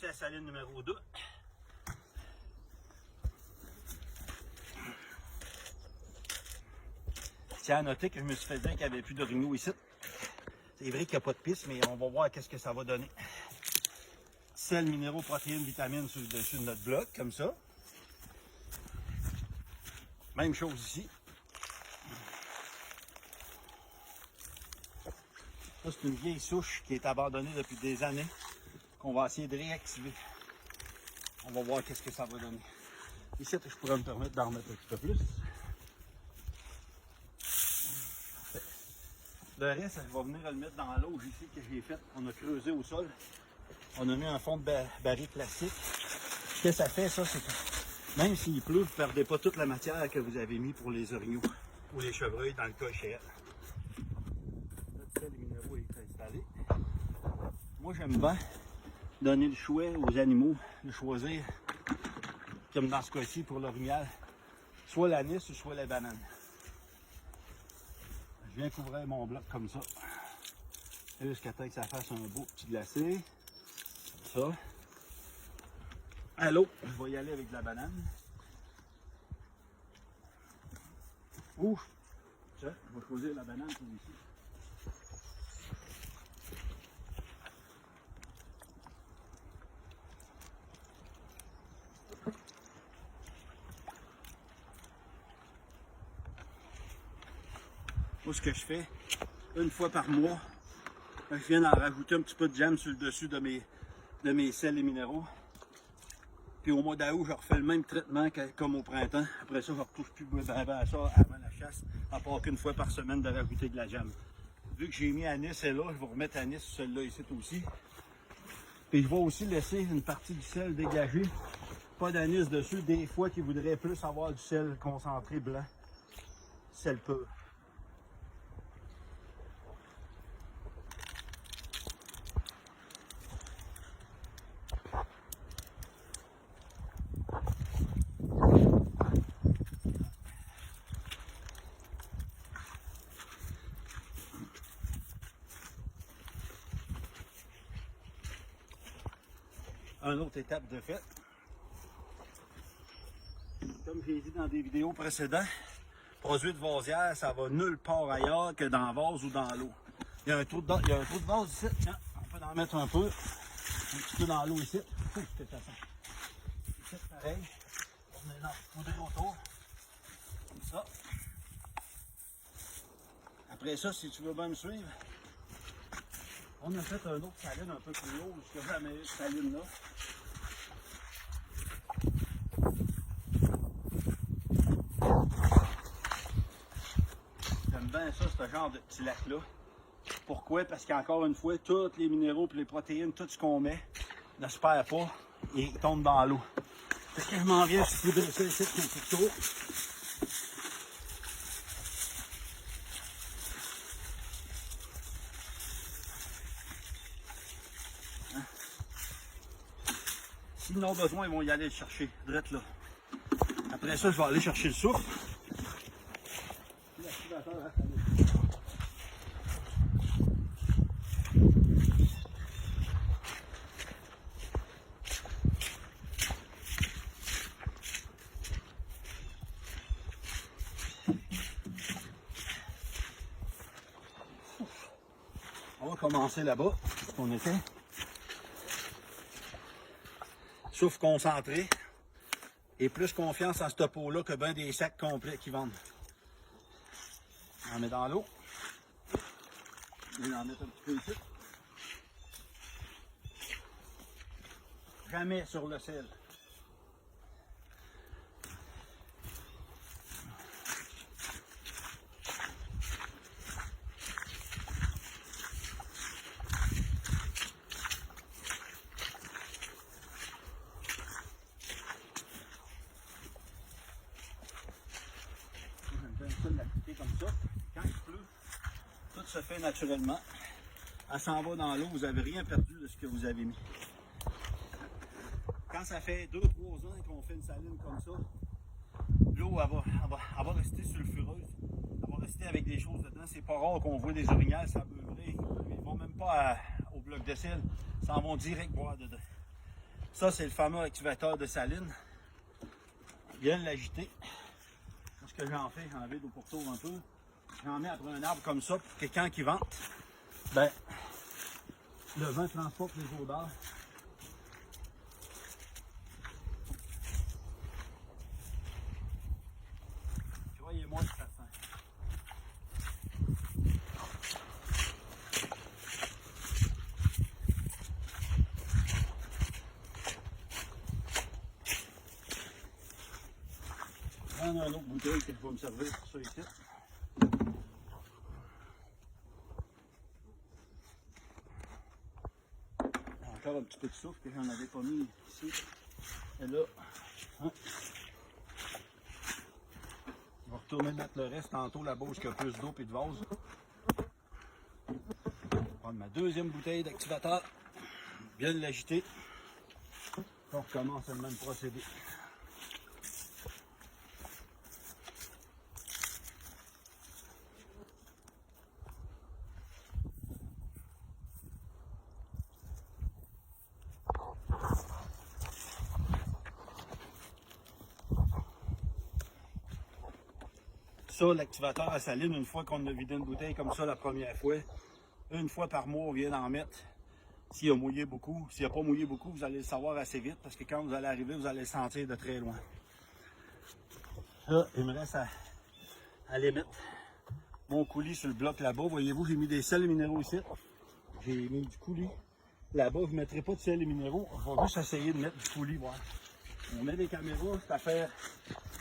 Voici la saline numéro 2. Tiens à noter que je me suis fait dire qu'il n'y avait plus d'orignaux ici. C'est vrai qu'il n'y a pas de piste, mais on va voir qu'est-ce que ça va donner. Sel, minéraux, protéines, vitamines sur le dessus de notre bloc, comme ça. Même chose ici. Ça, c'est une vieille souche qui est abandonnée depuis des années, qu'on va essayer de réactiver. On va voir qu'est-ce que ça va donner. Ici, je pourrais me permettre d'en remettre un petit peu plus. Le reste, je vais venir le mettre dans l'eau ici que j'ai fait. On a creusé au sol. On a mis un fond de baril plastique. Ce que ça fait, ça, c'est que même s'il pleut, vous ne perdez pas toute la matière que vous avez mis pour les orignaux ou les chevreuils dans le cas chez elle. Notre sel minéraux est installé. Moi, j'aime bien donner le choix aux animaux de choisir, comme dans ce cas-ci pour l'orignal, soit l'anis ou soit la banane. Je viens couvrir mon bloc comme ça, jusqu'à temps que ça fasse un beau petit glacé. Ça. À l'eau, je vais y aller avec de la banane. Ouh! Tiens, je vais choisir la banane pour ici. Moi, ce que je fais, une fois par mois, je viens d'en rajouter un petit peu de jam sur le dessus de mes sels et minéraux. Puis au mois d'août, je refais le même traitement comme au printemps. Après ça, je ne retouche plus à ça avant la chasse, à part qu'une fois par semaine de rajouter de la jam. Vu que j'ai mis anis celle-là, je vais remettre anis sur celle-là ici aussi. Puis je vais aussi laisser une partie du sel dégagée. Pas d'anis dessus. Des fois qu'ils voudraient plus avoir du sel concentré blanc, sel pur. Une autre étape de fait. Comme j'ai dit dans des vidéos précédentes, produit de vasière, ça va nulle part ailleurs que dans le vase ou dans l'eau. Il y a un trou de vase ici. Tiens, on peut en mettre un peu. Un petit peu dans l'eau ici. Ici, pareil. On est dans le poudre autour. Comme ça. Après ça, si tu veux bien me suivre, on a fait un autre saline un peu plus haut, parce que jamais eu de saline là. J'aime bien ça, ce genre de petit lac-là. Pourquoi? Parce qu'encore une fois, tous les minéraux et les protéines, tout ce qu'on met, ne se perd pas et tombe dans l'eau. Fait que je m'en viens, je suis poudrer ça ici, un petit tour. S'ils en ont besoin, ils vont y aller le chercher, direct là. Après ça, je vais aller chercher le souffle. On va commencer là-bas, où on était. Souffle concentré. Et plus confiance en ce pot-là que bien des sacs complets qui vendent. On met dans l'eau. On va en mettre un petit peu ici. Jamais sur le sel. Comme ça, quand il pleut, tout se fait naturellement. Elle s'en va dans l'eau, vous n'avez rien perdu de ce que vous avez mis. Quand ça fait 2-3 ans qu'on fait une saline comme ça, l'eau elle va rester sulfureuse, elle va rester avec des choses dedans. C'est pas rare qu'on voit des orignales s'abeurer, ils ne vont même pas au bloc de sel, ils s'en vont direct boire dedans. Ça, c'est le fameux activateur de saline. Bien l'agiter. Ce que j'en fais, j'en vide au pourtour un peu. J'en mets après un arbre comme ça pour que quand il vente, ben, le vent transporte les odeurs. Croyez-moi que ça sent. Je vais prendre une autre bouteille que je vais me servir pour ça ici. Encore un petit peu de souffle que j'en avais pas mis ici. Et là, hein. Je vais retourner mettre le reste tantôt là-bas où il y a plus d'eau et de vase. Je vais prendre ma deuxième bouteille d'activateur. Bien l'agiter. On recommence le même procédé. Ça, l'activateur à saline, une fois qu'on a vidé une bouteille comme ça la première fois, une fois par mois, on vient d'en mettre. S'il a mouillé beaucoup, s'il n'a pas mouillé beaucoup, vous allez le savoir assez vite parce que quand vous allez arriver, vous allez le sentir de très loin. Là, il me reste à aller mettre mon coulis sur le bloc là-bas. Voyez-vous, j'ai mis des sels minéraux ici. J'ai mis du coulis là-bas. Je ne mettrai pas de sels minéraux. On va juste essayer de mettre du coulis. Voilà. On met des caméras, c'est à faire.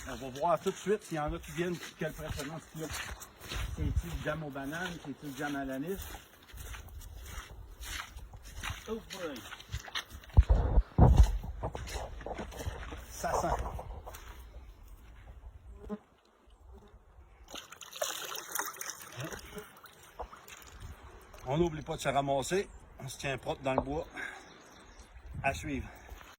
On va voir tout de suite s'il y en a qui viennent, quelle préférence qu'il y a. C'est-il le jam aux bananes, c'est-il le jam à l'anis? Oh boy! Ça sent. On n'oublie pas de se ramasser. On se tient propre dans le bois. À suivre.